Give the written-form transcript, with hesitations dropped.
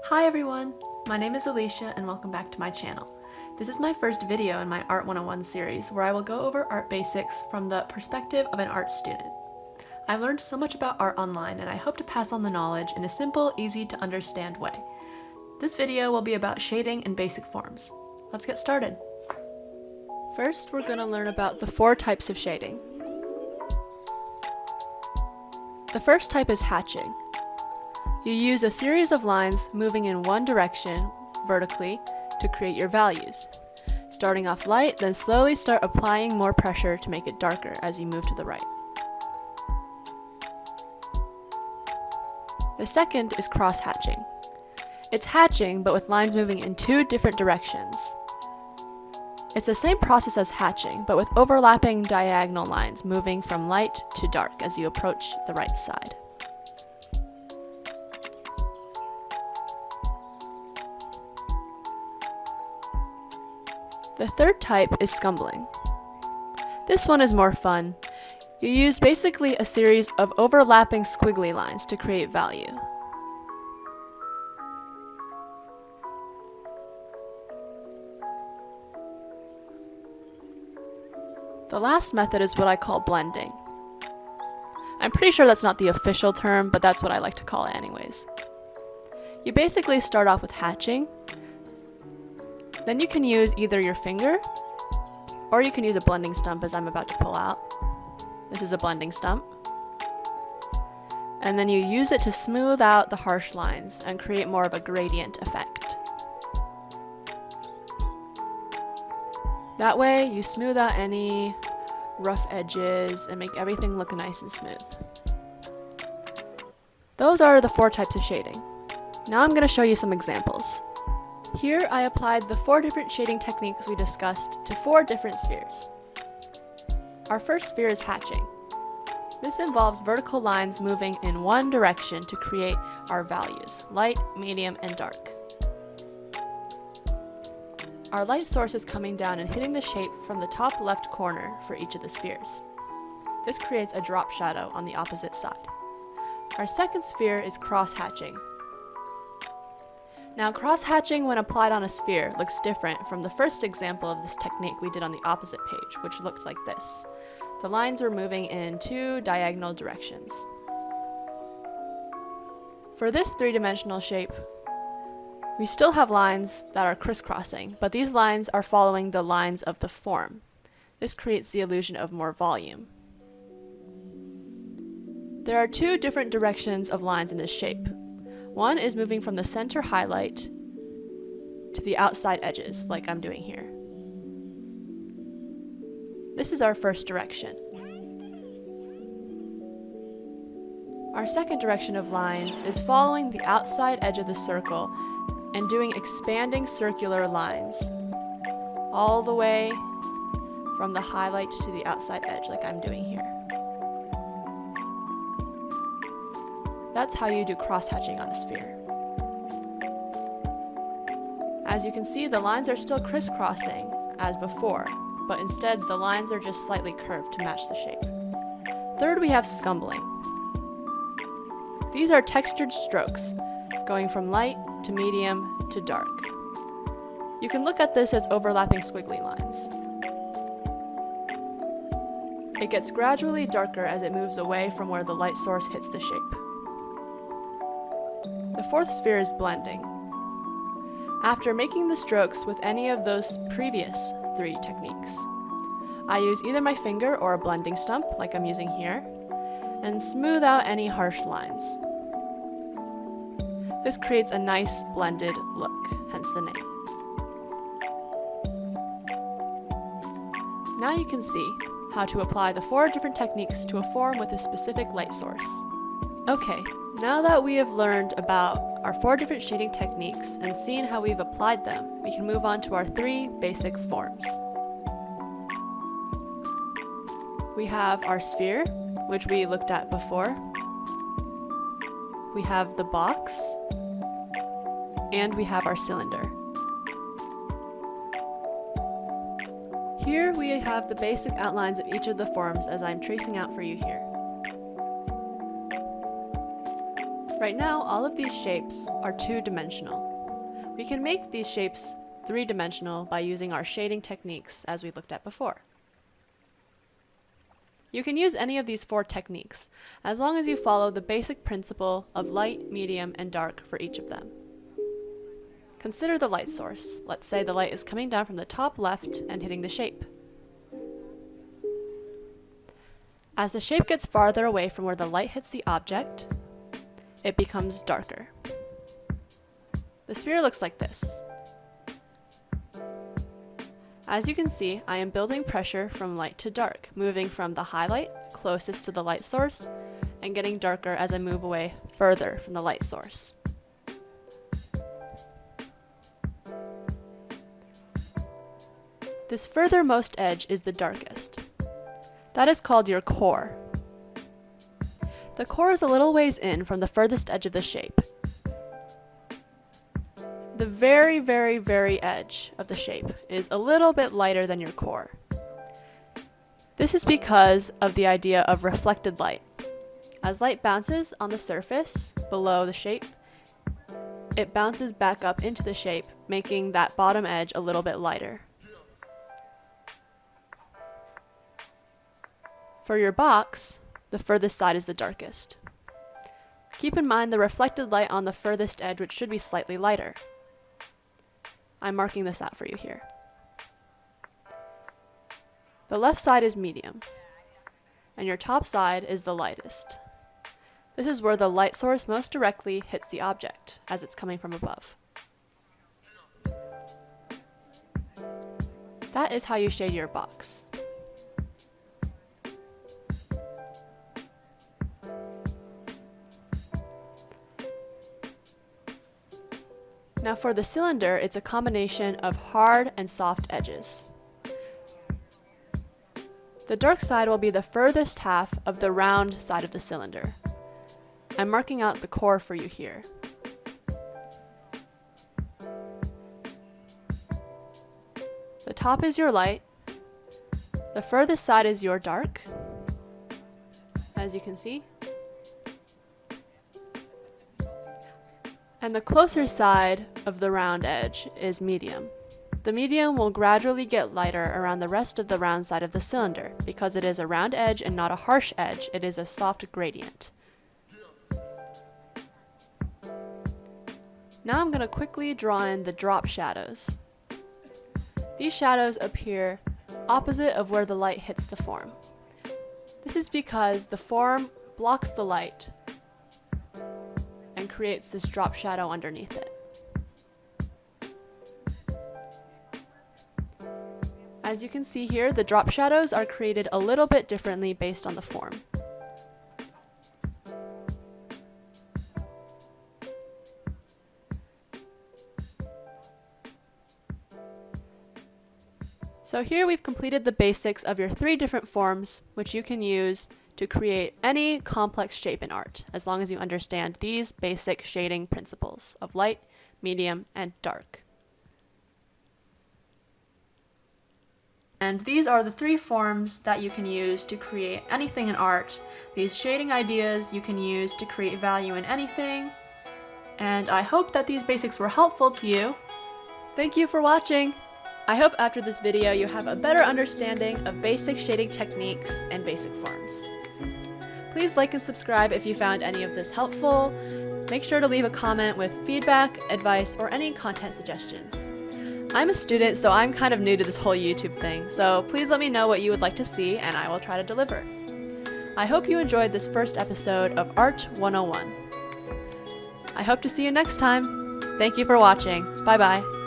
Hi everyone! My name is Alicia and welcome back to my channel. This is my first video in my Art 101 series where I will go over art basics from the perspective of an art student. I've learned so much about art online and I hope to pass on the knowledge in a simple, easy to understand way. This video will be about shading in basic forms. Let's get started. First, we're going to learn about the 4 types of shading. The first type is hatching. You use a series of lines moving in one direction, vertically, to create your values. Starting off light, then slowly start applying more pressure to make it darker as you move to the right. The second is cross-hatching. It's hatching, but with lines moving in 2 different directions. It's the same process as hatching, but with overlapping diagonal lines moving from light to dark as you approach the right side. The third type is scumbling. This one is more fun. You use basically a series of overlapping squiggly lines to create value. The last method is what I call blending. I'm pretty sure that's not the official term, but that's what I like to call it anyways. You basically start off with hatching. Then you can use either your finger, or you can use a blending stump as I'm about to pull out. This is a blending stump. And then you use it to smooth out the harsh lines and create more of a gradient effect. That way, you smooth out any rough edges and make everything look nice and smooth. Those are the 4 types of shading. Now I'm going to show you some examples. Here I applied the 4 different shading techniques we discussed to 4 different spheres. Our first sphere is hatching. This involves vertical lines moving in one direction to create our values, light, medium, and dark. Our light source is coming down and hitting the shape from the top left corner for each of the spheres. This creates a drop shadow on the opposite side. Our second sphere is cross-hatching. Now, cross-hatching when applied on a sphere looks different from the first example of this technique we did on the opposite page, which looked like this. The lines were moving in 2 diagonal directions. For this 3-dimensional shape, we still have lines that are crisscrossing, but these lines are following the lines of the form. This creates the illusion of more volume. There are 2 different directions of lines in this shape. One is moving from the center highlight to the outside edges, like I'm doing here. This is our first direction. Our second direction of lines is following the outside edge of the circle and doing expanding circular lines all the way from the highlight to the outside edge, like I'm doing here. That's how you do cross-hatching on a sphere. As you can see, the lines are still crisscrossing as before, but instead the lines are just slightly curved to match the shape. Third, we have scumbling. These are textured strokes, going from light to medium to dark. You can look at this as overlapping squiggly lines. It gets gradually darker as it moves away from where the light source hits the shape. The fourth sphere is blending. After making the strokes with any of those previous 3 techniques, I use either my finger or a blending stump, like I'm using here, and smooth out any harsh lines. This creates a nice blended look, hence the name. Now you can see how to apply the 4 different techniques to a form with a specific light source. Okay, now that we have learned about our 4 different shading techniques and seen how we've applied them, we can move on to our 3 basic forms. We have our sphere, which we looked at before. We have the box, and we have our cylinder. Here we have the basic outlines of each of the forms as I'm tracing out for you here. Right now, all of these shapes are two-dimensional. We can make these shapes three-dimensional by using our shading techniques as we looked at before. You can use any of these 4 techniques, as long as you follow the basic principle of light, medium, and dark for each of them. Consider the light source. Let's say the light is coming down from the top left and hitting the shape. As the shape gets farther away from where the light hits the object, it becomes darker. The sphere looks like this. As you can see, I am building pressure from light to dark, moving from the highlight closest to the light source and getting darker as I move away further from the light source. This furthermost edge is the darkest. That is called your core. The core is a little ways in from the furthest edge of the shape. The very, very, very edge of the shape is a little bit lighter than your core. This is because of the idea of reflected light. As light bounces on the surface below the shape, it bounces back up into the shape, making that bottom edge a little bit lighter. For your box, the furthest side is the darkest. Keep in mind the reflected light on the furthest edge, which should be slightly lighter. I'm marking this out for you here. The left side is medium, and your top side is the lightest. This is where the light source most directly hits the object, as it's coming from above. That is how you shade your box. Now for the cylinder, it's a combination of hard and soft edges. The dark side will be the furthest half of the round side of the cylinder. I'm marking out the core for you here. The top is your light. The furthest side is your dark, as you can see. And the closer side of the round edge is medium. The medium will gradually get lighter around the rest of the round side of the cylinder. Because it is a round edge and not a harsh edge, it is a soft gradient. Now I'm going to quickly draw in the drop shadows. These shadows appear opposite of where the light hits the form. This is because the form blocks the light and creates this drop shadow underneath it. As you can see here, the drop shadows are created a little bit differently based on the form. So here we've completed the basics of your 3 different forms, which you can use to create any complex shape in art, as long as you understand these basic shading principles of light, medium, and dark. And these are the 3 forms that you can use to create anything in art. These shading ideas you can use to create value in anything. And I hope that these basics were helpful to you. Thank you for watching! I hope after this video you have a better understanding of basic shading techniques and basic forms. Please like and subscribe if you found any of this helpful. Make sure to leave a comment with feedback, advice, or any content suggestions. I'm a student, so I'm kind of new to this whole YouTube thing, so please let me know what you would like to see and I will try to deliver. I hope you enjoyed this first episode of Art 101. I hope to see you next time. Thank you for watching. Bye bye.